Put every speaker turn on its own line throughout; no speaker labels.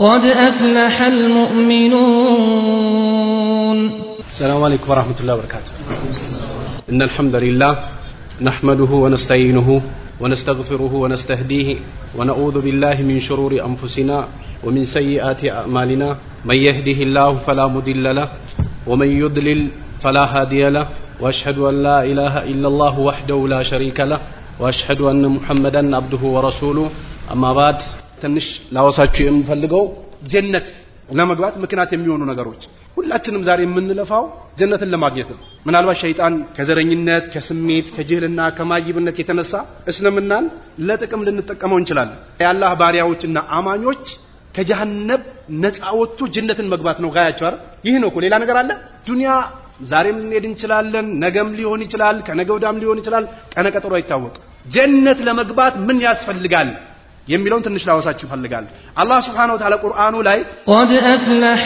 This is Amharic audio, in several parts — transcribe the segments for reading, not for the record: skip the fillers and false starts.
قد أفلح المؤمنون.
السلام عليكم ورحمة الله وبركاته. إن الحمد لله نحمده ونستعينه ونستغفره ونستهديه ونعوذ بالله من شرور أنفسنا ومن سيئات أعمالنا من يهده الله فلا مضل له ومن يضلل فلا هادي له وأشهد أن لا إله إلا الله وحده لا شريك له وأشهد أن محمدا عبده ورسوله أما بعد ትንሽ ላወሳችሁ የምፈልገው ጀነት ለመግባት ምክንያት የሚሆኑ ነገሮች ሁላችንም ዛሬ የምንለፋው ጀነትን ለማግኘት ነው። ምናልባት ሸይጣን ከዘረኝነት ከስሜት ከጅህልና ከማይብነት የተነሳ እስልምናን ለጥቅም ልንጠቀመው እንችላለን። የአላህ ባሪያዎችና አማኞች ከጀሃነም ነፃ ወጥቶ ጀነትን መግባት ነው ጋያቸው አይደል? ይህ ነው እኮ ሌላ ነገር አለ? ዱንያ ዛሬም ልንሄድ እንችላለን፣ ነገም ሊሆን ይችላል፣ ከነገ ወዲያም ሊሆን ይችላል፣ ቀነቀጠሮ አይታወቅም። ጀነት ለመግባት ምን ያስፈልጋል የሚለውን ትንሽ ላወሳችሁ ፈልጋለሁ። አላህ Subhanahu Wa Ta'ala ቁርአኑ ላይ
قد أفلح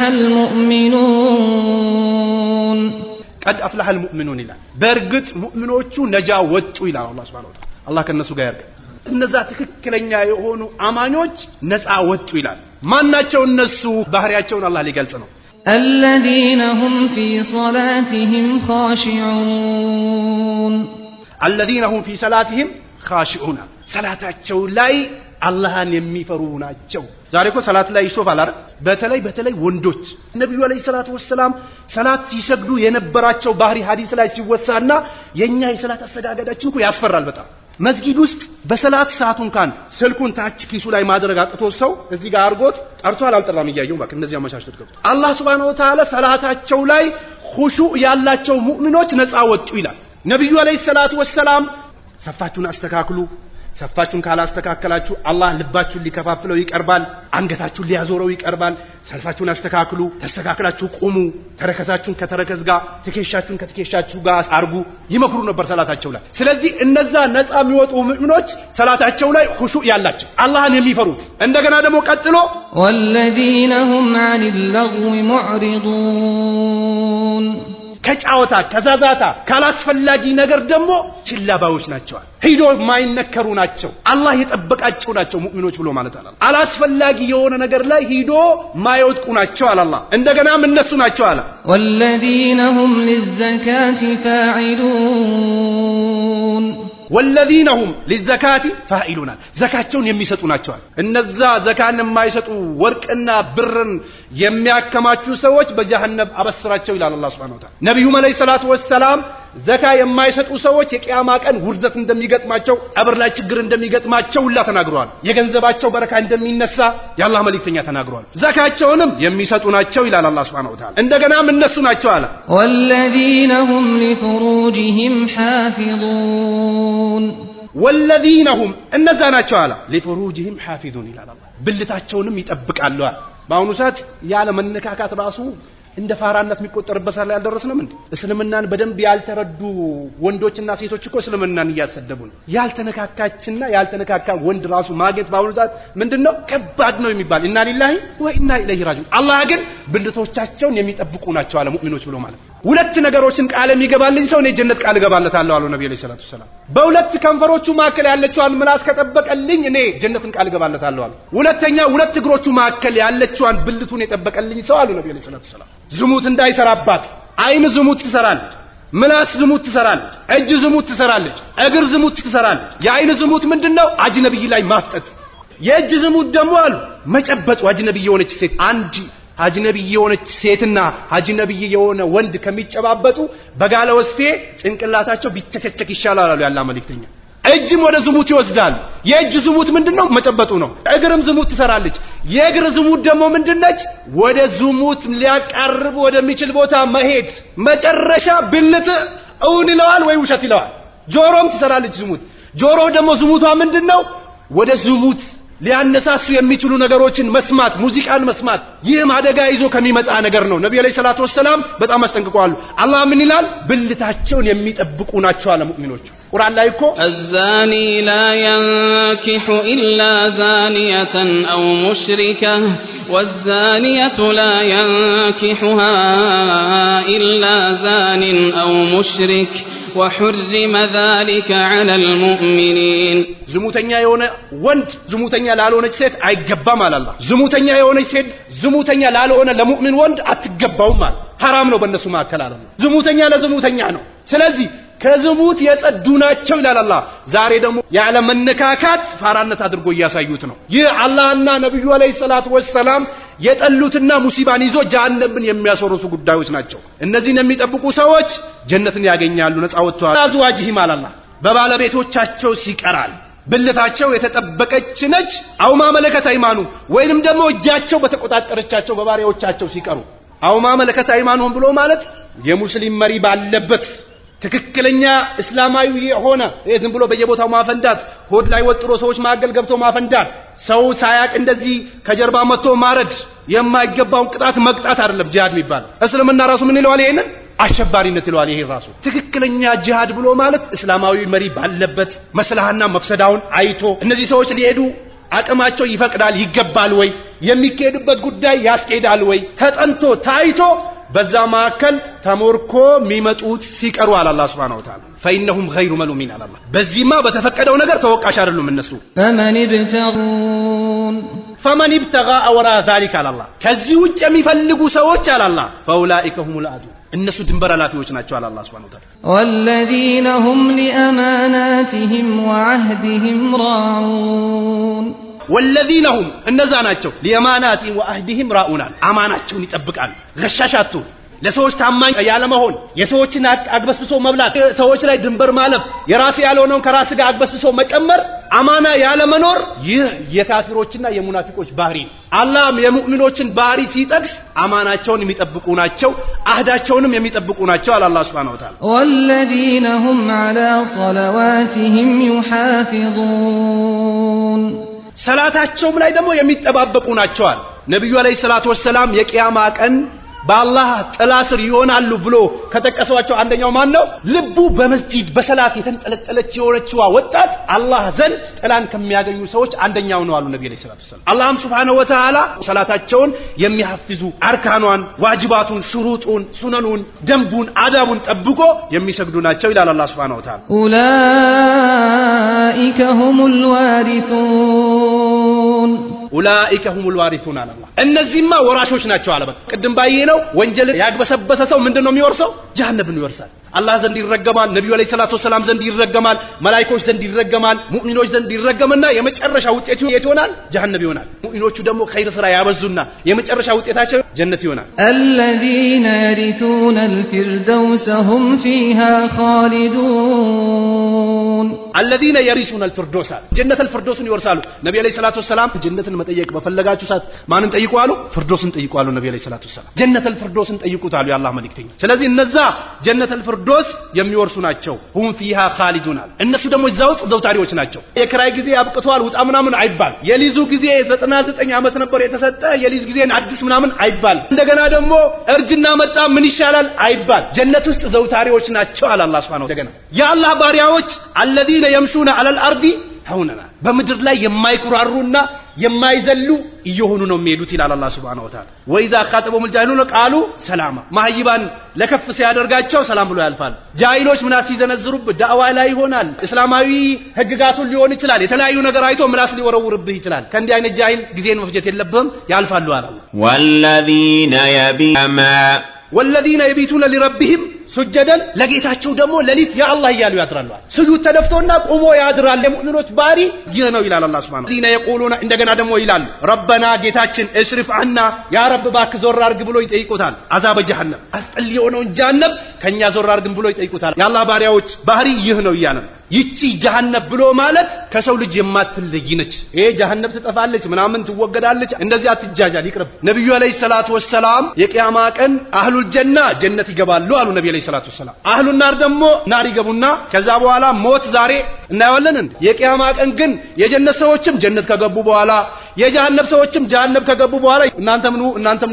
المؤمنون
قد أفلح المؤمنون ይላል። በእርግጥ ሙእሚኖቹ ነጃ ወጡ ይላል አላህ Subhanahu Wa Ta'ala። አላህ ከነሱ ጋር ያርግ። እነዛ ትክክለኛ የሆኑ አማኞች ነፃ ወጡ ይላል። ማናቸው እነሱ? ባህሪያቸውን አላህ ሊገልጽ ነው።
الذين هم في صلاتهم خاشعون
الذين هم في صلاتهم خاشعون ሰላታቸው ላይ አላህን የሚፈሩ ናቸው። ዛሬ እኮ ሰላት ላይ ይሾፋል አይደል? በተለይ ወንዶች ነብዩ አለይሂ ሰላቱ ወሰለም ሰላት ሲሰግዱ የነበራቸው ባህሪ ሐዲስ ላይ ሲወሳና የኛ የሰላት አሰጋገዳችን እኮ ያስፈራል በጣም። መስጊድ ውስጥ በሰላት ሰዓቱን ካን ስልኩን ታች ኪሱ ላይ ማድረግ አቅቶ ሰው እዚህ ጋር አርጎት ጠርቷል አልጠራም እያየው ባክ እንደዚህ አመሻሽቶ ገብቶ አላህ Subhanahu Wa Ta'ala ሰላታቸው ላይ ኹሹዕ ያላቸው ሙእሚኖች ነፃ ወጡ ይላል። ነብዩ አለይሂ ሰላቱ ወሰለም ሰፋችሁን አስተካክሉ፣ ሰፋችሁን ካላስተካከላችሁ አላህ ልባችሁን ሊከፋፍለው ይቀርባል፣ አንገታችሁን ሊያዞረው ይቀርባል። ሰልፋችሁን አስተካክሉ፣ ተስተካክላችሁ ቁሙ፣ ተረከዛችሁን ከተረከዝ ጋር ትከሻችሁን ከትከሻችሁ ጋር አርጉ ይመክሩ ነበር ሰላታቸው ላይ። ስለዚህ እነዛ ነፃ የሚወጡ ሙእሚኖች ሰላታቸው ላይ ኹሹዕ ያላቸው አላህን የሚፈሩት። እንደገና ደግሞ ቀጥሎ
والذين هم عن اللغو معرضون
ከጫወታ ከዛዛታ ካላስፈላጊ ነገር ደግሞ ችላባዎች ናቸው። ሄዶ ማይነከሩ ናቸው። አላህ የጠበቃቸው ናቸው ሙእሚኖች ብሎ ማለት አላህ አላስፈላጊ የሆነ ነገር ላይ ሄዶ ማይወድቁ ናቸው አላህ። እንደገናም እነሱ ናቸው አለ
والذين هم للزكاة فاعلون
والذين هم للزكاة فاعلون ዘካቸውን የሚሰጡ ናቸው። እነዛ ዘካን የማይሰጡ ወርቅና ብርን የሚያከማቹ ሰዎች በጀሃነም አበስራቸው ይላል አላህ Subhanahu Wa Ta'ala። ነብዩ አለይሂ ሰላቱ ወሰለም ዘካ የማይሰጡ ሰዎች የቂያማ ቀን ውርደት እንደሚገጥማቸው ቀብር ላይ ችግር እንደሚገጥማቸው ሁላ ተናግረዋል። የገንዘባቸው በረካ እንደሚነሳ የአላህ መልእክተኛ ተናግረዋል። ዘካቸውንም የሚሰጡ ናቸው ይላል አላህ Subhanahu Wa Ta'ala። እንደገናም እነሱ ናቸው አለ
والذين هم لفروجهم حافظون
والذين هم እነዛ ናቸው አለ لفروجهم حافظون ይላል አላህ። ብልታቸውንም ይጠብቃሉ አለ። በአሁኑ ሰዓት ያለ መነካካት ራሱ እንደ ፋራነት የሚቆጠርበት ላይ ያልደረስንም እንዴ? እስልምናን በደንብ ያልተረዱ ወንዶችና ሴቶች እኮ እስልምናን እያሰደቡ ነው። ያልተነካካችና ያልተነካካ ወንድ ራሱ ማግኘት በአሁኑ ሰዓት ምንድነው ከባድ ነው የሚባል ኢና ሊላሂ ወኢና ኢለይሂ ራጂዑን። አላህ ግን ብልቶቻቸውን የሚጠብቁ ናቸው አለ ሙእሚኖች ብሎ ማለት። ሁለት ነገሮችን ቃል የሚገባልኝ ሰው እኔ ጀነት ቃል እገባለታለሁ አሉ ነብዩ አለይሂ ሰላቱ ሰላም። በሁለት ከንፈሮቹ መካከል ያለችዋን ምላስ ከጠበቀልኝ እኔ ጀነትን ቃል እገባለታለሁ አሉ። ሁለተኛ ሁለት እግሮቹ መካከል ያለችዋን ብልቱን የጠበቀልኝ ሰው አሉ ነብዩ አለይሂ ሰላቱ ሰላም ዝሙት እንዳይሰራባት። አይን ዝሙት ትሰራለች፣ ምላስ ዝሙት ትሰራለች፣ እጅ ዝሙት ትሰራለች፣ እግር ዝሙት ትሰራለች። የአይን ዝሙት ምንድነው? አጅነብይ ላይ ማፍጠጥ። የእጅ ዝሙት ደግሞ አሉ መጨበጥ። አጅነብይ የሆነች ሴት አንድ አጅነብይ የሆነች ሴትና አጅነብይ የሆነ ወንድ ከሚጨባበጡ በጋለ ወስፌ ጭንቅላታቸው ቢቸከቸክ ይሻላል አሉ ያላ መልእክተኛ። እጅም ወደ ዝሙት ይወስዳል። የእጅ ዝሙት ምንድነው? መጨበጡ ነው። እግርም ዝሙት ትሰራለች። የእግር ዝሙት ደግሞ ምንድነች? ወደ ዝሙት ሊያቀርብ ወደሚችል ቦታ መሄድ። መጨረሻ ብልት እውን ይለዋል ወይ ውሸት ይለዋል። ጆሮም ትሰራለች ዝሙት። ጆሮ ደግሞ ዝሙቷ ምንድነው? ወደ ዝሙት ሊያነሳሱ የሚችሉ ነገሮችን መስማት፣ ሙዚቃን መስማት። ይህም አደጋ ይዞ ከሚመጣ ነገር ነው። ነብዩ አለይሂ ሰላቱ ወሰለም በጣም አስጠንቅቀዋል። አላህ ምን ይላል? ብልታቸውን የሚጠብቁ ናቸው አለ ሙእሚኖች። ቁርአን ላይ እኮ
الزاني لا ينكح إلا زانية أو مشركة والزانية لا ينكحها إلا زان أو مشرك وحرم ذلك على المؤمنين
ዝሙተኛ የሆነ ወንድ ዝሙተኛ ላልሆነች ሴት አይገባም አለ አላህ ዝሙተኛ የሆነች ሴት ዝሙተኛ ላልሆነ ለሙእሚን ወንድ አትገባውም ማለት ሐራም ነው በእነሱ መካከል አለ ዝሙተኛ ለዝሙተኛ ነው ስለዚህ ከዝሙት የጸዱ ናቸው ይላል አላህ ዛሬ ደግሞ ያለ መነካካት ፋራነት አድርጎ ያሳዩት ነው ይህ አላህና ነብዩ አለይሂ ሰላቱ ወሰለም የጠሉትና ሙሲባን ይዞ ጀሃነምን የሚያስወርሱ ጉዳዮች ናቸው እነዚህን የሚጠብቁ ሰዎች ጀነትን ያገኛሉ ነፃ ወጥተዋል አዝዋጅሂም አለ አላህ በባለቤቶቻቸው ሲቀራል ብልታቸው የተጠበቀች ነች አውማ መለከት አይማኑ ወይንም ደግሞ እጃቸው በተቆጣጠረቻቸው በባሪያዎቻቸው ሲቀሩ አውማ መለከት አይማኑን ብሎ ማለት የሙስሊም መሪ ባለበት ትክክለኛ እስላማዊ የሆነ ዝም ብሎ በየቦታው ማፈንዳት ሆድ ላይ ወጥሮ ሰዎች ማገል ገብቶ ማፈንዳት ሰው ሳያቅ እንደዚህ ከጀርባ መጥቶ ማረድ የማይገባውን ቅጣት መቅጣት አይደለም ጂሃድ የሚባለው እስልምና ራሱ ምን ይለዋል ይሄንን አሸባሪነት ይለዋል ይሄ ራሱ ትክክለኛ ጂሃድ ብሎ ማለት እስላማዊ መሪ ባለበት መስላህና መፍሰዳውን አይቶ እነዚህ ሰዎች ሊሄዱ አቅማቸው ይፈቅዳል ይገባል ወይ የሚከድበት ጉዳይ ያስኬዳል ወይ ተጠንቶ ታይቶ በዛ ማከል ተሞርኮ ሚመጡት ሲቀሩ አለ አላህ Subhanahu Wa Ta'ala فإنهم غير ملومين على الله በዚህማ በተፈቀደው ነገር ተወቃሽ አይደሉም እነሱ فمن ابتغى وراء ذلك على الله ከዚህ ውጭ የሚፈልጉ ሰዎች አለ አላህ فأولئك هم العادون እነሱ ድንበር አላፊዎች ናቸው አለ አላህ Subhanahu Wa Ta'ala
والذين هم لأماناتهم وعهدهم راعون
والذين هم እነዛ ናቸው لأماناتهم وعهدهم راعون አማናቸውን ይጠብቃሉ ገሻሻቱ ለሰዎች ታማኝ ያለ መሆን የሰዎችን አግበስብሶ መብላት ሰዎች ላይ ድንበር ማለፍ የራስ ያልሆነውን ከራስ ጋር አግበስብሶ መጨመር አማና ያለ መኖር ይህ የካፊሮችና የሙናፊቆች ባህሪ አላህ የሙእሚኖችን ባህሪ ሲጠቅስ አማናቸውን የሚጠብቁ ናቸው አህዳቸውንም የሚጠብቁ ናቸው አለ አላህ Subhanahu Wa Ta'ala
والذين هم على صلواتهم يحافظون
ሰላታቸውም ላይ ደግሞ የሚጠባበቁ ናቸው ነብዩ አለይሂ ሰላቱ ወሰለም የቂያማ ቀን በአላህ ጥላ ስር ይሆናሉ ብሎ ከተቀሰዋቸው አንደኛው ማን ነው ልቡ በመስጂድ በሰላት የተንጠለጠለች የሆነችዋ ወጣት አላህ ዘንድ ጥላን ከሚያገኙ ሰዎች አንደኛው ነው አሉ ነብዩ አለይሂ ሰላቱ ወሰለም አላህም Subhanahu Wa Ta'ala ሰላታቸውን የሚያፍዙ አርካኗን ዋጅባቱን ሹሩጡን ሱነኑን ደንቡን አዳቡን ጠብቆ የሚሰግዱ ናቸው ይላል አላህ Subhanahu Wa Ta'ala
ኡላኢከ ሁሙል ዋሪሱን
ኡላኢከ ሁሙል ዋሪሱን አለ አላህ እነዚህማ ወራሾች ናቸው አለ በቃ ቅድም ባየነው ወንጀል ያግበሰበሰ ሰው ምንድነው የሚወርሰው ጀሃነምን ይወርሳል አላህ ዘንድ ይረገማል ነብዩ አለይሂ ሰላቱ ወሰለም ዘንድ ይረገማል መላእክቶች ዘንድ ይረገማል ሙእሚኖች ዘንድ ይረገምና የመጨረሻ ውጤቱ የት ይሆናል ጀሃነም ይሆናል ሙእሚኖቹ ደግሞ ኸይር ስራ ያበዙና የመጨረሻ ውጤታቸው ጀነት ይሆናል
الذين يرثون الفردوس هم فيها خالدون
الذين يرثون الفردوس جنة الفردوس ይወርሳሉ ነብዩ አለይሂ ሰላቱ ወሰለም ጀነትን መጠየቅ በፈለጋችሁ ሰዓት ማንን ጠይቁ አሉ ፍርዶስን ጠይቁ አሉ ነብዩ አለይሂ ሰላቱ ወሰለም ጀነተ الفردوስን ጠይቁት አሉ የአላህ መልእክተኛ ስለዚህ እነዛ ጀነተ الفردوስ የሚወርሱ ናቸው هم فيها خالدون እነሱ ደግሞ እዛው ዘውታሪዎች ናቸው የክራይ ጊዜ አብቅቷል ውጣ ምናምን አይባል የሊዙ ጊዜ 99 ዓመት ነበር የተሰጠ የሊዝ ጊዜን አዲስ ምናምን አይባል እንደገና ደግሞ እርጅና መጣ ምን ይሻላል አይባል ጀነት ውስጥ ዘውታሪዎች ናቸው አለ አላህ Subhanahu Wa Ta'ala የአላህ ባሪያዎች الذين يمشون على الارض هونا በምድር ላይ የማይኩራሩና የማይዘሉ እየሆኑ ነው የሚሄዱት ይላል አላህ Subhanahu Wa Ta'ala ወይዛ ኻጠበው ሙልጃሂሉን ቃሉ ሰላማ ማህይባን ለከፍ ሲያደርጋቸው ሰላም ብሎ ያልፋል ጃሂሎች ምናስ ይዘነዝሩብ ዳዕዋ ላይ ይሆናል እስላማዊ ህግጋቱን ሊሆን ይችላል የተለያዩ ነገር አይቶ ምናስ ሊወረውርብህ ይችላል ከእንዲህ አይነት ጃሂል ጊዜን መፍጀት የለብህም ያልፋሉ አለ والذين يبيتون لربهم سجدا ለጌታቸው ደግሞ ለሊት ያ አላህ ይያሉ ያድራሉ ስጁድ ተደፍቶና ቆሞ ያድራል ለሙእሚኖች ባሪ ይህ ነው ይላል አላህ Subhanahu الذين يقولون እንደገና ደግሞ ይላል ربنا ጌታችን እስሪፍ عنا ያ ረብ ባክ ዞር አርግ ብሎ ይጠይቁታል አዛበ ጀሃነም አስጠልዮ ነው ጀሃነም ከኛ ዞር አርግም ብሎ ይጠይቁታል የአላህ ባሪያዎች ባህሪ ይህ ነው ይያነ ይቺ ጀሃነም ብሎ ማለት ከሰው ልጅ የማትለይ ነች ይሄ ጀሃነም ትጠፋለች ምናምን ትወገዳለች እንደዚህ አትጃጃል ይቅርብ ነብዩ አለይሂ ሰላቱ ወሰለም የቂያማ ቀን አህሉል ጀና ጀነት ይገባሉ አሉ ነብዩ አለይሂ ሰላቱ ወሰለም አህሉን ናር ደግሞ ናር ይገቡና ከዛ በኋላ ሞት ዛሬ እናያለን እንዴ የቂያማ ቀን ግን የጀነት ሰዎችም ጀነት ከገቡ በኋላ የጀሃነም ሰዎችም ጀሃነም ከገቡ በኋላ እናንተም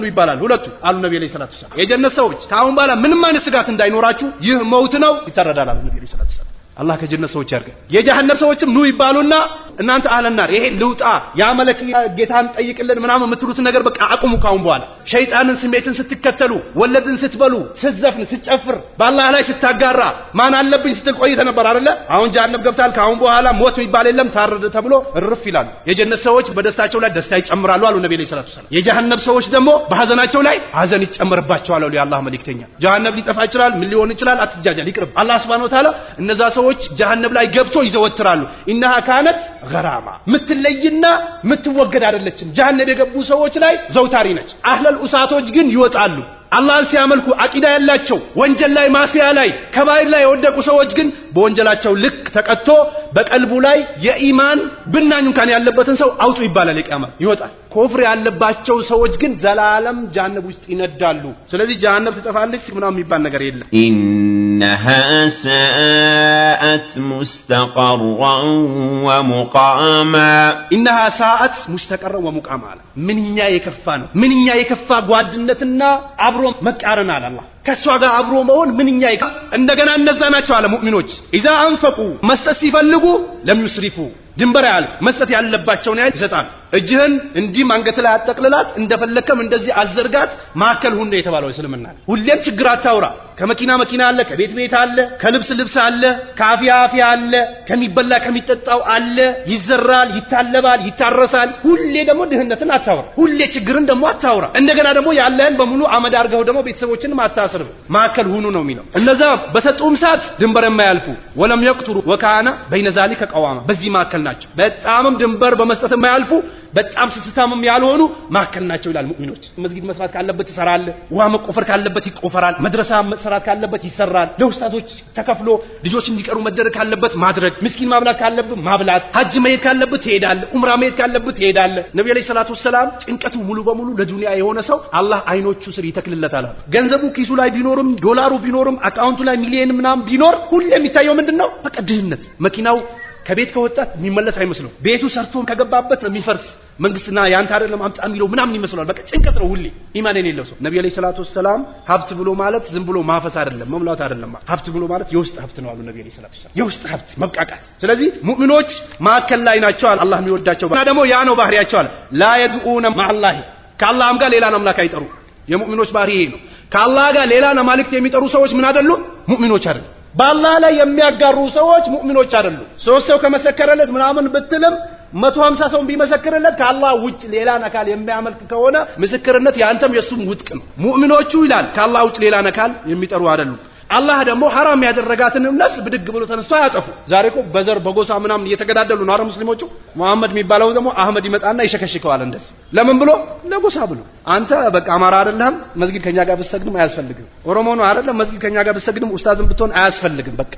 ነው ይባላል ሁለቱ አሉ ነብዩ አለይሂ ሰላቱ ወሰለም የጀነት ሰዎች ካሁን በኋላ ምንም አይነት ስጋት እንዳይኖራችሁ ይህ ሞት ነው ይተረዳል አሉ ነብዩ አለይሂ ሰላቱ ወሰለም አላህ ከጀነት ሰዎች ያርገን። የጀሃነም ሰዎችም ኑ ይባሉና እናንተ አህለናር ይሄ ልውጣ ያ መለክ ጌታን ጠይቅልን ምናምን የምትሉት ነገር በቃ አቁሙ። ካሁን በኋላ ሸይጣንን ስሜትን ስትከተሉ ወለድን ስትበሉ ስትዘፍን ስትጨፍር በአላህ ላይ ስታጋራ ማን አለብኝ ስትል ቆይተ ነበር አይደለ? አሁን ጀሃነም ገብታል። ካሁን በኋላ ሞት የሚባል የለም ታረደ ተብሎ እርፍ ይላሉ። የጀነት ሰዎች በደስታቸው ላይ ደስታ ይጨምራሉ አሉ ነብዩ ሰለላሁ ዐለይሂ ወሰለም። የጀሃነም ሰዎች ደግሞ በሐዘናቸው ላይ ሐዘን ይጨምርባቸዋል አሉ የአላህ መልእክተኛ። ጀሃነም ሊጠፋ ይችላል ምን ሊሆን ይችላል አትጃጃል ይቅርብ። አላህ Subhanahu Wa Ta'ala እነዛ ሰዎች ጀሃነም ላይ ገብቶ ይዘወትራሉ። ኢንሃ ካነት ገራማ ምትለይና ምትወገድ አይደለችም። ጀሃነም የገቡ ሰዎች ላይ ዘውታሪ ነች። አህለል ኡሳቶች ግን ይወጣሉ። አላህን ሲያመልኩ አቂዳ ያላቸው ወንጀል ላይ ማፊያ ላይ ከባይር ላይ የወደቁ ሰዎች ግን በወንጀላቸው ልክ ተቀጥቶ በቀልቡ ላይ የኢማን ብናኝ እንኳን ያለበትን ሰው አውጡ ይባላል። የቂያማ ይወጣል። ኩፍር ያለባቸው ሰዎች ግን ዘላለም ጀሃነም ውስጥ ይነዳሉ። ስለዚህ ጀሃነም ትጠፋለች ምናምን የሚባል ነገር የለም።
إنها ساءت مستقرا ومقاما
إنها ساءت مستقرا ومقاما منኛ የከፋ ነው። منኛ የከፋ ጓድነትና አብሮ መቃረን አለ አላህ ከሷ ጋር አብሮ መሆን ምንኛ ይካ እንደገና እነዛ ናቸው አለ ሙእሚኖች ኢዛ አንፈቁ መስጠት ሲፈልጉ ለም ይስሪፉ ድንበር ያለ መስጠት ያለባቸውን ያህል ይሰጣል። እጅህን እንዲህ ማንገት ላይ አጠቅልላት እንደፈለከም እንደዚህ አዘርጋት ማከል ሁሉ የተባለው እስልምና ሁሌም ችግር አታውራ። ከመኪና መኪና አለ፣ ከቤት ቤት አለ፣ ከልብስ ልብስ አለ፣ ከአፊያ አፊያ አለ፣ ከሚበላ ከሚጠጣው አለ፣ ይዘራል፣ ይታለባል፣ ይታረሳል። ሁሌ ደግሞ ድህነትን አታውራ፣ ሁሌ ችግርን ደግሞ አታውራ። እንደገና ደግሞ ያለህን በሙሉ አመድ አርገው ደግሞ ቤተሰቦችን ማታስርብ ማከል ሁኑ ነው የሚለው። እነዛ በሰጡም ሰዓት ድንበር የማያልፉ ወለም ይቅጥሩ ወካና በይነ ዛሊከ ቀዋማ በዚህ ማከል ናቸው። በጣምም ድንበር በመስጠት የማያልፉ በጣም ስስታምም ያልሆኑ ማከል ናቸው ይላል ሙእሚኖች። መስጊድ መስራት ካለበት ይሰራል፣ ውሃ መቆፈር ካለበት ይቆፈራል፣ መድረሳ መስራት ካለበት ይሰራል፣ ለኡስታዞች ተከፍሎ ልጆች እንዲቀሩ መደረግ ካለበት ማድረግ፣ ምስኪን ማብላት ካለበት ማብላት፣ ሐጅ መሄድ ካለበት ትሄዳለ፣ ኡምራ መሄድ ካለበት ትሄዳለ። ነብዩ ሰለላሁ ዐለይሂ ወሰለም ጭንቀቱ ሙሉ በሙሉ ለዱንያ የሆነ ሰው አላህ አይኖቹ ስር ይተክልለታል። ገንዘቡ ኪሱ ላይ ቢኖርም ዶላሩ ቢኖርም አካውንቱ ላይ ሚሊየን ምናምን ቢኖር ሁሌ የሚታየው ምንድነው? በቃ ድህነት። መኪናው ከቤት ከወጣት የሚመለስ አይመስለው፣ ቤቱ ሰርቶ ከገባበት ነው የሚፈርስ። መንግስትና ያንተ አይደለም አምጣ የሚለው ምናምን ይመስላል። በቃ ጭንቀት ነው ሁሌ ኢማን የሌለው ሰው። ነብዩ ሰለላሁ ዐለይሂ ወሰለም ሀብት ብሎ ማለት ዝም ብሎ ማፈስ አይደለም መምላት አይደለም። ሀብት ብሎ ማለት የውስጥ ሀብት ነው አሉ ነብዩ ሰለላሁ ዐለይሂ ወሰለም። የውስጥ ሀብት መብቃቃት። ስለዚህ ሙእሚኖች ማከል ላይ ናቸው አላህ የሚወዳቸው። እና ደግሞ ያ ነው ባህሪያቸው አለ ላ የድኡነ ማአላህ ከአላህም ጋር ሌላን አምላክ አይጠሩ። የሙእሚኖች ባህሪ ይሄ ነው። ከአላህ ጋር ሌላን አማልክት የሚጠሩ ሰዎች ምን አይደሉም? ሙእሚኖች አይደሉም። በአላህ ላይ የሚያጋሩ ሰዎች ሙእሚኖች አይደሉም። ሶስት ሰው ከመሰከረለት ምናምን ብትልም 150 ሰው ቢመሰክርለት ከአላህ ውጭ ሌላን አካል የሚያመልክ ከሆነ ምስክርነት ያንተም የሱም ውድቅ ነው። ሙእሚኖቹ ይላል ከአላህ ውጭ ሌላን አካል የሚጠሩ አይደሉም። አላህ ደግሞ ሐራም ያደረጋትን ነፍስ ብድግ ብሎ ተነስቶ ያጠፉ። ዛሬ እኮ በዘር በጎሳ ምናምን እየተገዳደሉ ነው አረ ሙስሊሞቹ። መሐመድ የሚባለው ደግሞ አህመድ ይመጣና ይሸከሽከዋል እንደዚህ። ለምን ብሎ? ለጎሳ ብሎ። አንተ በቃ አማራ አይደለም መስጊድ ከኛ ጋር ብትሰግድም አያስፈልግም። ኦሮሞ ነው አይደለም መስጊድ ከኛ ጋር ብትሰግድም ኡስታዝም ብትሆን አያስፈልግም። በቃ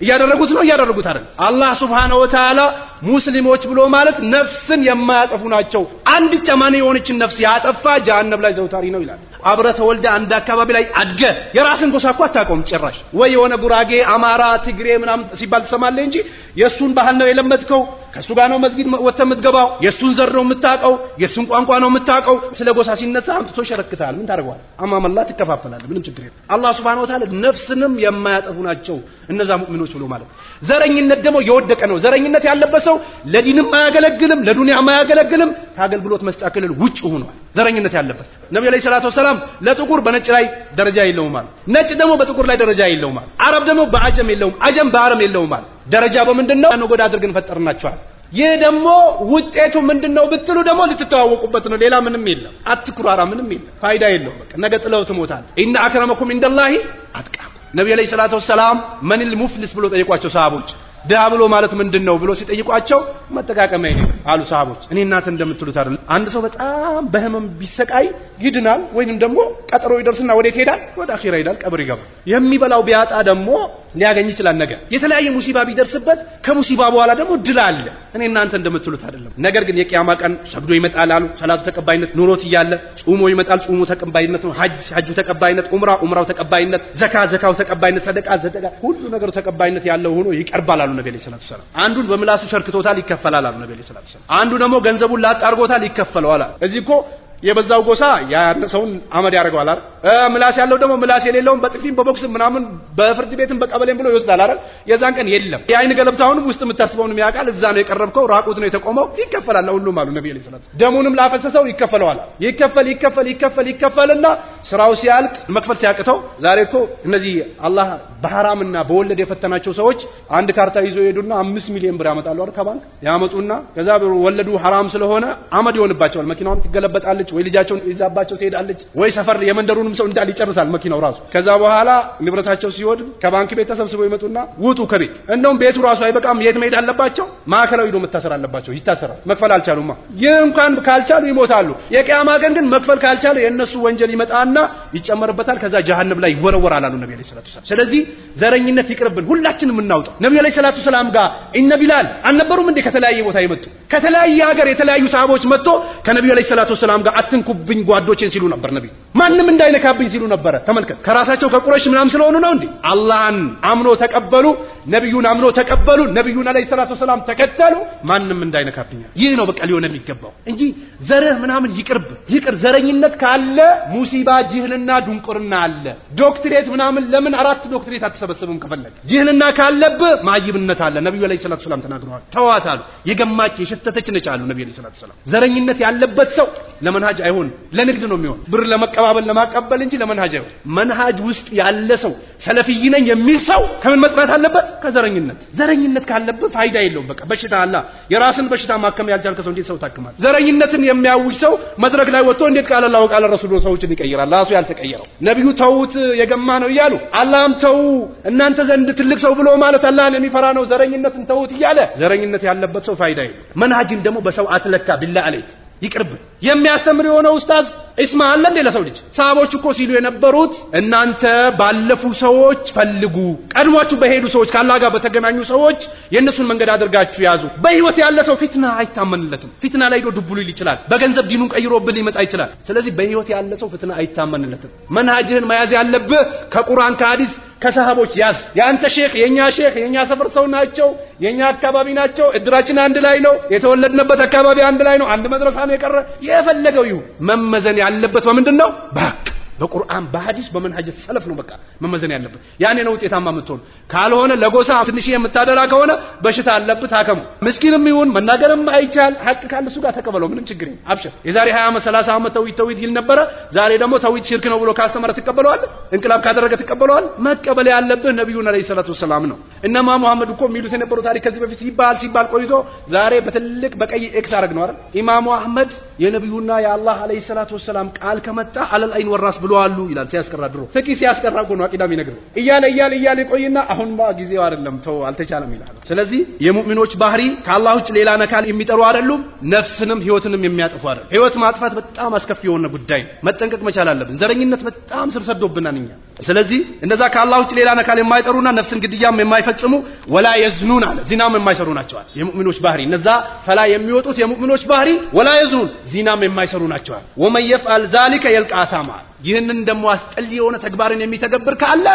እያደረጉት ነው እያደረጉት አይደል? አላህ Subhanahu Wa Ta'ala ሙስሊሞች ብሎ ማለት ነፍስን የማያጠፉ ናቸው። አንድ ጨማኔ የሆነችን ነፍስ ያጠፋ ጀሃነም ላይ ዘውታሪ ነው ይላል። አብረ ተወልደ አንድ አካባቢ ላይ አድገ የራስን ጎሳ እኮ አታውቀውም ጭራሽ። ወይ የሆነ ጉራጌ፣ አማራ፣ ትግሬ ምናምን ሲባል ትሰማለህ እንጂ የሱን ባህል ነው የለመድከው። ከሱ ጋር ነው መስጊድ ወጥተህ የምትገባው። የሱን ዘር ነው የምታውቀው፣ የሱን ቋንቋ ነው የምታውቀው። ስለ ጎሳ ሲነሳ አምጥቶ ይሸረክታል። ምን ታደርገዋለህ? አማመላ ትከፋፈላለህ። ምንም ችግር የለም። አላህ Subhanahu Wa Ta'ala ነፍስንም የማያጠፉ ናቸው እነዛ ሙእሚኖች ብሎ ማለት። ዘረኝነት ደግሞ የወደቀ ነው። ዘረኝነት ያለበት ሰው ለዲንም አያገለግልም፣ ለዱንያም አያገለግልም፣ ከአገልግሎት መስጫ ክልል ውጭ ሆኗል። ዘረኝነት ያለበት ነብዩ ሰለላሁ ዐለይሂ ወሰለም ለጥቁር በነጭ ላይ ደረጃ የለውም ማለት፣ ነጭ ደግሞ በጥቁር ላይ ደረጃ የለውም ማለት፣ አረብ ደግሞ በአጀም የለውም፣ አጀም በአረብ የለውም ማለት። ደረጃ በምንድነው? አንጎዳ አድርገን ፈጠርናቸዋል። ይህ ደግሞ ውጤቱ ምንድነው ብትሉ ደግሞ ልትተዋወቁበት ነው። ሌላ ምንም የለም። አትኩራራ፣ ምንም የለም፣ ፋይዳ የለውም። በቃ ነገ ጥለው ትሞታል። ኢነ አክረመኩም ኢንደላሂ አትቃኩም። ነብዩ ሰለላሁ ዐለይሂ ወሰለም መንል ሙፍሊስ ብሎ ጠይቋቸው ሰሃቦች። ድሃ ብሎ ማለት ምንድነው ብሎ ሲጠይቋቸው መጠቃቀሚያ ነው አሉ ሰሃቦች። እኔ እናንተ እንደምትሉት አይደል። አንድ ሰው በጣም በህመም ቢሰቃይ ይድናል ወይንም ደግሞ ቀጠሮ ይደርስና ወዴት ይሄዳል? ወደ አኺራ ይሄዳል፣ ቀብር ይገባል። የሚበላው ቢያጣ ደግሞ ሊያገኝ ይችላል። ነገር የተለያየ ሙሲባ ቢደርስበት ከሙሲባ በኋላ ደግሞ ድል አለ። እኔ እናንተ እንደምትሉት አይደለም። ነገር ግን የቂያማ ቀን ሰግዶ ይመጣል አሉ። ሰላቱ ተቀባይነት ኑሮት እያለ ጾሞ ይመጣል፣ ጾሙ ተቀባይነት ነው። ሐጁ ተቀባይነት፣ ኡምራው ተቀባይነት፣ ዘካው ተቀባይነት፣ ሰደቃ ሁሉ ነገሩ ተቀባይነት ያለው ሆኖ ይቀርባል አሉ ነብዩ ሰለላሁ ዐለይሂ ወሰለም። አንዱን በምላሱ ሸርክቶታል ይከፈላል አሉ ነብዩ ሰለላሁ ዐለይሂ ወሰለም። አንዱ ደግሞ ገንዘቡን ላጣርጎታል ይከፈለዋል። እዚህ እኮ የበዛው ጎሳ ያነሰውን አመድ ያደርገዋል አይደል? ምላስ ያለው ደግሞ ምላስ የሌለውን በጥፊም በቦክስ ምናምን በፍርድ ቤትም በቀበሌም ብሎ ይወስዳል አይደል? የዛን ቀን የለም። የአይን ገለብታውንም ውስጥ የምታስበውን ያውቃል። እዛ ነው የቀረብከው፣ ራቁት ነው የተቆመው፣ ይከፈላል ለሁሉም አሉ ነብዩ ሰለላሁ ዐለይሂ ወሰለም። ደሙንም ላፈሰሰው ይከፈለዋል። ይከፈልና ስራው ሲያልቅ መክፈል ሲያቅተው ዛሬ እኮ እነዚህ አላህ በሐራምና በወለድ የፈተናቸው ሰዎች አንድ ካርታ ይዞ ይሄዱና 5 ሚሊዮን ብር ያመጣሉ አይደል? ከባንክ ያመጡና ከዛ ወለዱ ሐራም ስለሆነ አመድ ይሆንባቸዋል። መኪናውም ትገለበጣለች ወይ ልጃቸውን ይዛባቸው ትሄዳለች ወይ ሰፈር የመንደሩንም ሰው እንዳል ይጨርሳል መኪናው ራሱ። ከዛ በኋላ ንብረታቸው ሲወድ ከባንክ ቤት ተሰብስበው ይመጡና ውጡ ከቤት። እንደውም ቤቱ ራሱ አይበቃም፣ የት መሄድ አለባቸው? ማዕከላዊ ሄዶ መታሰር አለባቸው። ይታሰራል። መክፈል አልቻሉማ። ይህ እንኳን ካልቻሉ ይሞታሉ። የቂያማ ቀን ግን መክፈል ካልቻሉ የነሱ ወንጀል ይመጣና ይጨመርበታል። ከዛ ጀሃነም ላይ ይወረወራል አሉ ነብዩ ሰለላሁ ዐለይሂ ወሰለም። ስለዚህ ዘረኝነት ይቅርብን፣ ሁላችንም እናውጣው። ነብዩ ሰለላሁ ዐለይሂ ወሰለም ጋር እነ ቢላል አልነበሩም እንዴ ከተለያየ ቦታ ይመጡ? ከተለያየ ሀገር የተለያዩ ሰሃቦች መጥቶ ከነብዩ ሰለላሁ ዐለይሂ ወሰለም ጋር አትንኩብኝ ጓዶቼን ሲሉ ነበር። ነብዩ ማንንም እንዳይነካብኝ ሲሉ ነበር። ተመልከት፣ ከራሳቸው ከቁረይሽ ምናምን ስለሆኑ ነው እንዴ? አላህን አምኖ ተቀበሉ፣ ነብዩን አምኖ ተቀበሉ፣ ነብዩን ሰለላሁ ዐለይሂ ወሰለም ተከተሉ። ማንንም እንዳይነካብኝ፣ ይህ ነው በቃ ሊሆን የሚገባው እንጂ ዘርህ ምናምን ይቅርብ። ዘረኝነት ካለ ሙሲባ ጅህልና ድንቁርና አለ። ዶክትሬት ምናምን ለምን 4 ዶክትሬት አትሰበስብም? ከፈለገ ጅህልና ካለብህ ማይብነት አለ። ነብዩ ሰለላሁ ዐለይሂ ወሰለም ተናግረዋል። ተዋታሉ የገማች የሸተተች ነች አሉ ነብዩ ሰለላሁ ዐለይሂ ወሰለም። ዘረኝነት ያለበት ሰው ለመንሃጅ አይሆን፣ ለንግድ ነው የሚሆን። ብር ለመቀባበል ለማቀበል እንጂ ለመንሃጅ አይሆን። መንሃጅ ውስጥ ያለ ሰው ሰለፊይ ነኝ የሚል ሰው ከምን መጽናት አለበት? ከዘረኝነት። ዘረኝነት ካለበት ፋይዳ የለውም። በቃ በሽታ አለ። የራስን በሽታ ማከም ያልቻልከ ሰው እንዴት ሰው ታክማል? ዘረኝነትን የሚያውጅ ሰው መድረክ ላይ ወጥቶ እንዴት ቃል አላህ ቃል ረሱሉ ሰዎችን ይቀይራል? ራሱ ያልተቀየረው ነብዩ ተውት የገማ ነው እያሉ አላህም ተው እናንተ ዘንድ ትልቅ ሰው ብሎ ማለት አላህን የሚፈራ ነው። ዘረኝነትን ተውት እያለ ዘረኝነት ያለበት ሰው ፋይዳ የለውም። መንሃጅን ደግሞ በሰው አትለካ። ቢላ አለይክ ይቅርብ። የሚያስተምር የሆነ ኡስታዝ እስማ አለ እንደ ለሰው ልጅ ሰሃቦች እኮ ሲሉ የነበሩት እናንተ ባለፉ ሰዎች ፈልጉ፣ ቀድሟችሁ በሄዱ ሰዎች ካላህ ጋር በተገናኙ ሰዎች የእነሱን መንገድ አድርጋችሁ ያዙ። በህይወት ያለ ሰው ፊትና አይታመንለትም። ፊትና ላይ ሄዶ ዱብ ሊል ይችላል። በገንዘብ ዲኑን ቀይሮብን ሊመጣ ይችላል። ስለዚህ በህይወት ያለ ሰው ፊትና አይታመንለትም። መንሃጅህን መያዝ ያለብህ ከቁርአን ከሐዲስ ከሰሃቦች ያዝ። ያንተ ሼክ የኛ ሰፈር ሰው ናቸው፣ የኛ አካባቢ ናቸው፣ እድራችን አንድ ላይ ነው፣ የተወለድንበት አካባቢ አንድ ላይ ነው፣ አንድ መድረሳ ነው የቀረ የፈለገው ይሁን። መመዘን ያለበት በምንድነው? በቁርአን በሐዲስ በመንሃጅ ሰለፍ ነው በቃ መመዘን ያለበት። ያኔ ነው ውጤታማ የምትሆን። ካልሆነ ለጎሳ ትንሽ የምታደራ ከሆነ በሽታ አለበት አከሙ። ምስኪንም ይሁን መናገርም አይቻል ሐቅ ካለ እሱ ጋር ተቀበለው፣ ምንም ችግር የለም። አብሽር። የዛሬ 20 ዓመት 30 ዓመት ተውሂድ ይል ነበረ። ዛሬ ደግሞ ተውሂድ ሽርክ ነው ብሎ ካስተማረ ትቀበለዋል? እንቅላብ ካደረገ ትቀበለዋል? መቀበል ያለብህ ነብዩና ሰለላሁ ዐለይሂ ወሰለም ነው። እነማ መሐመድ እኮ የሚሉት የነበሩ ታሪክ ከዚህ በፊት ሲባል ቆይቶ ዛሬ በትልቅ በቀይ ኤክስ አረግ ነው አይደል? ኢማሙ አህመድ የነብዩና የአላህ ሰለላሁ ዐለይሂ ወሰለም ቃል ከመጣ አለል አይን ወራስ ብለዋል ይላል። ሲያስቀራ ድሮ ፍቂ ሲያስቀራ እኮ ነው አቂዳም ይነግር እያለ ቆይና አሁንማ ጊዜው አይደለም ተው አልተቻለም ይላል። ስለዚህ የሙእሚኖች ባህሪ ከአላህ ውጭ ሌላ ነካል የሚጠሩ አይደሉም። ነፍስንም ህይወትንም የሚያጠፉ አይደሉም። ህይወት ማጥፋት በጣም አስከፊ የሆነ ጉዳይ፣ መጠንቀቅ መቻል አለብን። ዘረኝነት በጣም ስር ሰዶብናል እኛ። ስለዚህ እንደዛ ከአላህ ውጭ ሌላ ነካል የማይጠሩና ነፍስን ግድያም የማይፈጽሙ ወላ የዝኑን አለ ዚናም የማይሰሩ ናቸዋል የሙእሚኖች ባህሪ። እነዛ ፈላ የሚወጡት የሙእሚኖች ባህሪ ወላ የዝኑን ዚናም የማይሰሩ ናቸዋል። ወመን የፍዐል ዛሊከ የልቃ አሳማ። ይህንን ደግሞ አስጠሊ የሆነ ተግባርን የሚተገብር ካለ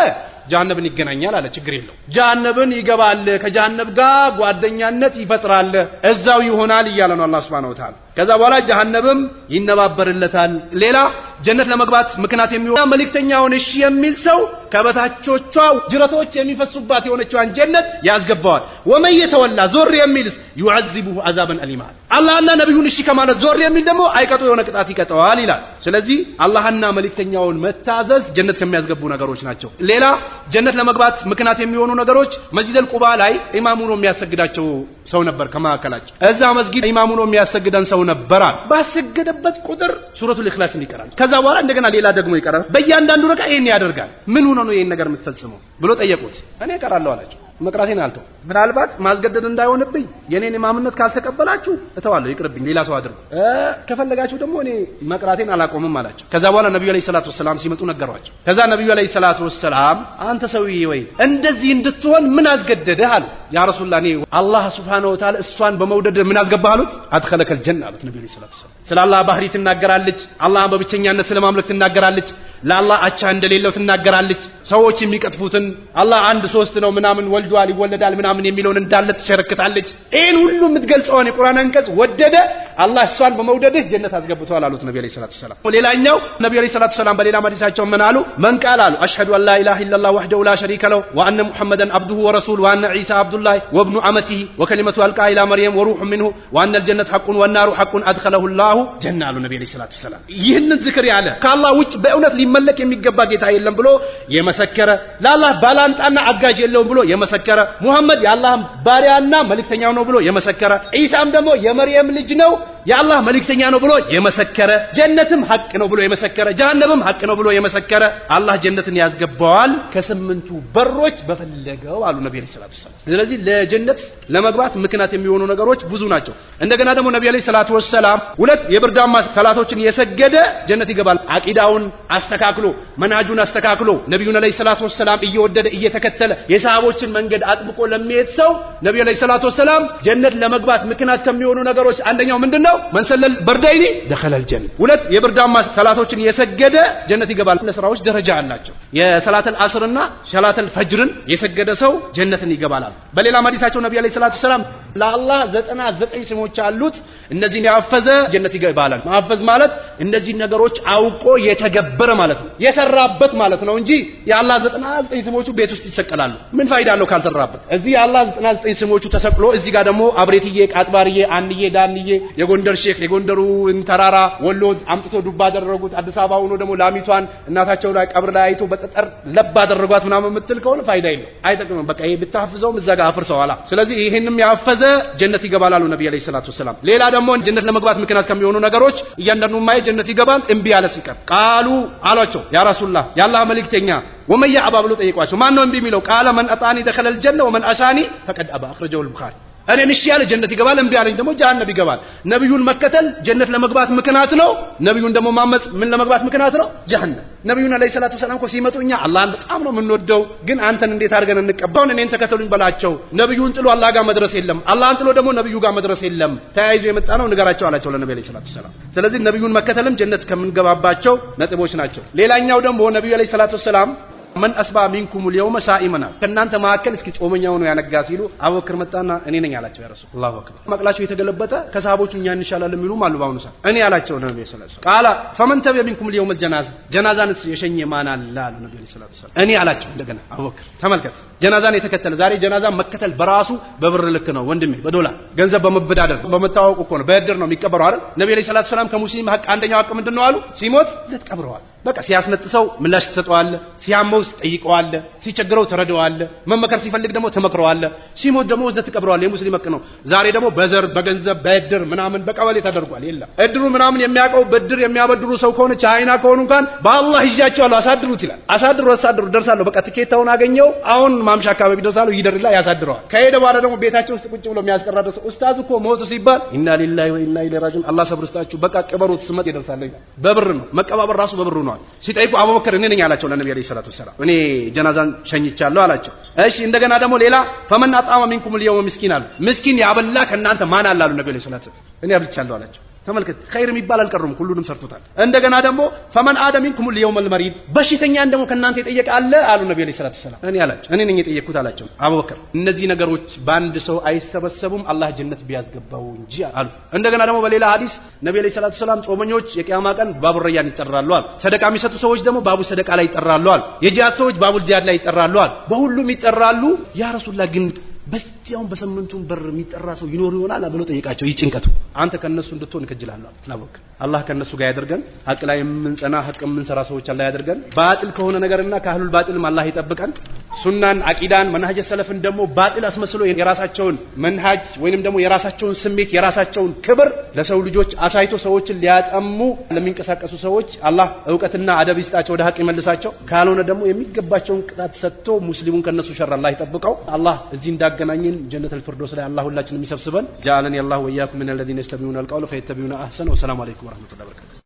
ጀሃነብን ይገናኛል አለ። ችግር የለው ጀሃነብን ይገባል፣ ከጀሃነብ ጋር ጓደኛነት ይፈጥራል፣ እዛው ይሆናል እያለ ነው አላህ Subhanahu Wa Ta'ala። ከዛ በኋላ ጀሃነብም ይነባበርለታል። ሌላ ጀነት ለመግባት ምክንያት የሚሆን መልእክተኛውን እሺ የሚል ሰው ከበታቾቿ ጅረቶች የሚፈሱባት የሆነችዋን ጀነት ያስገባዋል። ወመን የተወላ ዞር የሚልስ يعذبه عذابا أليما። አላህና ነብዩን እሺ ከማለት ዞር የሚል ደግሞ አይቀጡ የሆነ ቅጣት ይቀጣዋል ይላል። ስለዚህ አላህና መልእክተኛውን መታዘዝ ጀነት ከሚያስገቡ ነገሮች ናቸው። ሌላ ጀነት ለመግባት ምክንያት የሚሆኑ ነገሮች መስጂድ ቁባ ላይ ኢማሙ ነው የሚያሰግዳቸው ሰው ነበር ከማከላቸው። እዛ መስጊድ ኢማሙ ነው የሚያሰግደን ሰው ነበር። ባሰገደበት ቁጥር ሱረቱል ኢኽላስ ይቀራል። ከዛ በኋላ እንደገና ሌላ ደግሞ ይቀራል። በእያንዳንዱ ረካ ይሄን ያደርጋል። ምን ሆነ ነው ይሄን ነገር የምትፈጽመው ብሎ ጠየቁት። እኔ እቀራለሁ አላቸው። መቅራቴን አልተው፣ ምናልባት ማስገደድ እንዳይሆንብኝ የኔን ኢማምነት ካልተቀበላችሁ እተዋለሁ፣ ይቅርብኝ፣ ሌላ ሰው አድርጉ፣ ከፈለጋችሁ ደግሞ እኔ መቅራቴን አላቆምም አላቸው። ከዛ በኋላ ነብዩ አለይሂ ሰላቱ ወሰለም ሲመጡ ነገሯቸው። ከዛ ነብዩ አለይሂ ሰላቱ ወሰለም አንተ ሰውዬ ወይ እንደዚህ እንድትሆን ምን አስገደደህ አሉት። ያ ረሱላህ እኔ አላህ Subhanahu Wa Ta'ala እሷን በመውደድ ምን አስገባህ አሉት። አድኸለከል ጀና አሉት ነብዩ አለይሂ ሰላቱ ወሰለም። ስለ አላህ ባህሪ ትናገራለች፣ አላህን በብቸኛነት ስለማምለክ ትናገራለች፣ ለአላህ አቻ እንደሌለው ትናገራለች ሰዎች የሚቀጥፉትን አላህ አንድ ሶስት ነው ምናምን ወልዷል ይወለዳል ምናምን የሚለውን እንዳለ ትሸረክታለች ይሄን ሁሉ የምትገልጸውን የቁርአን አንቀጽ ወደደ አላህ እሷን በመውደድህ ጀነት አስገብቷል አሉት ነብዩ አለይሂ ሰላቱ ሰላም ሌላኛው ነብዩ አለይሂ ሰላቱ ሰላም በሌላ ሐዲሳቸው ምን አሉ መን ቃል አሉ አሽሀዱ አን ላ ኢላሃ ኢላላህ ወህደሁ ላ ሸሪከ ለሁ ወአነ ሙሐመደን አብዱሁ ወረሱሉሁ ወአነ ዒሳ አብዱላህ ወብኑ አመቲሂ ወከሊመቱ አልቃ ኢላ መርየም ወሩሁ ሚንሁ ወአነ አልጀነተ ሐቁን ወናሩ ሐቁን አድኸለሁ ላሁ ጀና አሉ ነብዩ አለይሂ ሰላቱ ሰላም ይህንን ዝክር ያለ ከአላህ ውጭ በእውነት ሊመለክ የሚገባ ጌታ የለም ብሎ የመሰከረ ለአላህ ባላንጣና አጋዥ የለውም ብሎ የመሰከረ ሙሐመድ የአላህ ባሪያና መልእክተኛው ነው ብሎ የመሰከረ ዒሳም ደግሞ የመርየም ልጅ ነው የአላህ መልእክተኛ ነው ብሎ የመሰከረ ጀነትም ሐቅ ነው ብሎ የመሰከረ ጀሃነምም ሐቅ ነው ብሎ የመሰከረ አላህ ጀነትን ያስገባዋል ከስምንቱ በሮች በፈለገው አሉ ነብዩ ሰለላሁ ዐለይሂ ወሰለም ስለዚህ ለጀነት ለመግባት ምክንያት የሚሆኑ ነገሮች ብዙ ናቸው እንደገና ደግሞ ነብዩ ሰለላሁ ዐለይሂ ወሰለም ሁለት የብርዳማ ሰላቶችን የሰገደ ጀነት ይገባል አቂዳውን አስተካክሎ መንሃጁን አስተካክሎ ነብዩ ሰለላሁ ዐለይሂ ወሰለም እየወደደ እየተከተለ የሰሃቦችን መንገድ አጥብቆ ለሚሄድ ሰው ነብዩ ሰለላሁ ዐለይሂ ወሰለም ጀነት ለመግባት ምክንያት ከሚሆኑ ነገሮች አንደኛው ምንድነው መንሰለል በርዳይኒ ደخل الجنه ሁለት የብርዳማ ሰላቶችን የሰገደ ጀነት ይገባል ለስራዎች ደረጃ አላቸው የሰላተል አስርና ሰላተል ፈጅርን የሰገደ ሰው ጀነትን ይገባል በሌላ ሐዲሳቸው ነብዩ አለይሂ ሰላቱ ሰላም ለአላህ 99 ስሞች አሉት እነዚህን ያፈዘ ጀነት ይገባል ማፈዝ ማለት እነዚህ ነገሮች አውቆ የተገበረ ማለት ነው የሰራበት ማለት ነው እንጂ የአላህ 99 ስሞቹ ቤት ውስጥ ይሰቀላሉ ምን ፋይዳ አለው ካልሰራበት እዚህ የአላህ 99 ስሞቹ ተሰቅሎ እዚህ ጋር ደግሞ አብሬትዬ ቃጥባርዬ አንዬ ዳንዬ የጎንደር ሼክ የጎንደሩ ተራራ ወሎ አምጥቶ ዱባ አደረጉት አዲስ አበባ ሆኖ ደግሞ ላሚቷን እናታቸው ላይ ቀብር ላይ አይቶ በጠጠር ለባ አደረጓት ምናምን የምትል ከሆነ ፋይዳ የለው አይጠቅምም በቃ ይሄ ብታፍዘውም እዛ ጋር አፍርሰዋላ ስለዚህ ይሄንም ያፈዘ ጀነት ይገባል አሉ ነብዩ አለይሂ ሰላቱ ሰላም ሌላ ደግሞ ጀነት ለመግባት ምክንያት ከሚሆኑ ነገሮች እያንዳንዱ ማይ ጀነት ይገባል እምቢ ያለ ሲቀር ቃሉ አሏቸው ያ ረሱላህ ያላህ መልእክተኛ ወመን ያዕባ ብሎ ጠይቋቸው ማን ነው እምቢ የሚለው ቃለ መን አጣኒ ደخل الجنه ومن عصاني فقد ابى اخرجه البخاري እኔን እሺ ያለ ጀነት ይገባል እምቢ ያለኝ ደግሞ ጀሃነም ይገባል ነብዩን መከተል ጀነት ለመግባት ምክንያት ነው ነብዩን ደግሞ ማመጽ ምን ለመግባት ምክንያት ነው ጀሃነም ነብዩን አለይሂ ሰላቱ ሰላም እኮ ሲመጡኛ አላህን በጣም ነው የምንወደው ግን አንተን እንዴት አድርገን እንቀበለው እኔን ተከተሉኝ በላቸው ነብዩን ጥሎ አላህ ጋር መድረስ የለም አላህን ጥሎ ደግሞ ነብዩ ጋር መድረስ የለም ተያይዞ የመጣ ነው ንገራቸው አላቸው ለነብዩ አለይሂ ሰላቱ ሰላም ስለዚህ ነብዩን መከተልም ጀነት ከምንገባባቸው ነጥቦች ናቸው ሌላኛው ደግሞ ነብዩ አለይሂ ሰላቱ ሰላም من أصبح منكم اليوم صائما ከናንተ ማከል እስኪ ጾመኛው ነው ያነጋ ሲሉ አቡበክር መጣና እኔ ነኝ አላቸው ያ ረሱል አላሁ አክበር መቅላቸው የተገለበጠ ከሳቦቹ እኛ እንሻላለን የሚሉም አሉ ባሁን ሰዓት እኔ አላቸው ነብዩ ሰለላሁ ዐለይሂ ወሰለም ቃላ فمن تبع منكم اليوم الجنازه ጀናዛን የሸኘ ማን አለ አሉ ነብዩ ሰለላሁ ዐለይሂ ወሰለም እኔ አላቸው እንደገና አቡበክር ተመልከት ጀናዛን የተከተለ ዛሬ ጀናዛን መከተል በራሱ በብር ልክ ነው ወንድሜ በዶላር ገንዘብ በመበዳደር በመታወቁ እኮ ነው በእድር ነው የሚቀበረው አይደል ነብዩ ሰለላሁ ዐለይሂ ወሰለም ከሙስሊም ሐቅ አንደኛው ሐቅ ምንድነው አሉ ሲሞት ልትቀብረዋል በቃ ሲያስነጥሰው ምላሽ ተሰጠዋል ሲያመውስ ጠይቀዋል ሲቸግረው ተረዳዋል መመከር ሲፈልግ ደግሞ ተመክረዋል ሲሞት ደግሞ ወዘተ ተቀብረዋል የሙስሊም ሐቅ ነው ዛሬ ደግሞ በዘር በገንዘብ በእድር ምናምን በቀበሌ ተደርጓል የለም እድሩ ምናምን የሚያቀው በእድር የሚያበድሩ ሰው ከሆነ ቻይና ከሆኑ እንኳን በአላህ ይጃቸዋል አሳድሩት ይላል አሳድሩ ደርሳለሁ በቃ ትኬታውን አገኘው አሁን ማምሻ አካባቢ ደርሳለሁ ይደርላ ያሳድረዋል ከሄደ በኋላ ደግሞ ቤታቸው ውስጥ ቁጭ ብሎ የሚያስቀራው ሰው ኡስታዝ እኮ ሞቱ ሲባል ኢና ሊላሂ ወኢና ኢለይሂ ራጂዑን አላህ ሰብርስታችሁ በቃ ቀበሩት ስመት ይደርሳለሁ ይላል በብር ነው መቀባበር ራሱ በብር ነው ሲጠይቁ አቡበክር እኔ ነኝ አላቸው ለነብዩ አለይሂ ሰላቱ ሰላም እኔ ጀናዛን ሸኝቻለሁ አላቸው እሺ እንደገና ደግሞ ሌላ فمن اطعم منكم اليوم مسكين አሉ ምስኪን ያበላ ከናንተ ማን አለ አሉ ነብዩ አለይሂ ሰላቱ እኔ አብልቻለሁ አላቸው ተመልከት ኸይር የሚባል አልቀረም ሁሉንም ሰርቶታል እንደገና ደግሞ فمن عاد منكم اليوم المريض በሽተኛን ደግሞ ከናንተ ይጠየቅ አለ አሉ ነብዩ አለይሂ ሰላቱ ሰላም እኔ አላቸው እኔ ነኝ የጠየቅኩት አላቸው አቡበክር እነዚህ ነገሮች በአንድ ሰው አይሰበሰቡም አላህ ጀነት ቢያስገባው እንጂ አሉ እንደገና ደግሞ በሌላ ሐዲስ ነብዩ አለይሂ ሰላቱ ሰላም ጾመኞች የቂያማ ቀን ባቡ ረያን ይጠራሉ አሉ ሰደቃ የሚሰጡ ሰዎች ደግሞ ባቡ ሰደቃ ላይ ይጠራሉ አሉ የጂሃድ ሰዎች ባቡ ጂሃድ ላይ ይጠራሉ አሉ በሁሉም ይጠራሉ ያ ረሱላህ ግን በስቲያውን በሰምንቱን በር የሚጠራ ሰው ይኖር ይሆናል ብሎ ጠይቃቸው ይጭንቀቱ አንተ ከነሱ እንድትሆን ከጅላለሁ አትናወቅ አላህ ከነሱ ጋር ያደርገን ሐቅ ላይ የምንጸና ሐቅ የምንሰራ ሰዎች አላህ ያደርገን ባጢል ከሆነ ነገርና ከአህሉል ባጢልም አላህ ይጠብቀን ሱናን አቂዳን መንሃጅ ሰለፍን ደግሞ ባጢል አስመስሎ የራሳቸውን መንሃጅ ወይንም ደግሞ የራሳቸውን ስሜት የራሳቸውን ክብር ለሰው ልጆች አሳይቶ ሰዎችን ሊያጠሙ ለሚንቀሳቀሱ ሰዎች አላህ ዕውቀትና አደብ ይስጣቸው ወደ ሐቅ ይመልሳቸው ካልሆነ ደግሞ የሚገባቸውን ቅጣት ሰጥቶ ሙስሊሙን ከነሱ ሸር አላህ ይጠብቀው አላህ እዚህ እንዳገናኘን ጀነተል ፊርደውስ ላይ አላህ ሁላችንም ይሰብስበን ጃአለኒ አላህ ወያኩም ሚነል ለዚነ ይስተሚዑነ አልቀውለ ፈየተቢዑነ አህሰነ ወሰላሙ አለይኩም ወራህመቱላሂ ወበረካቱ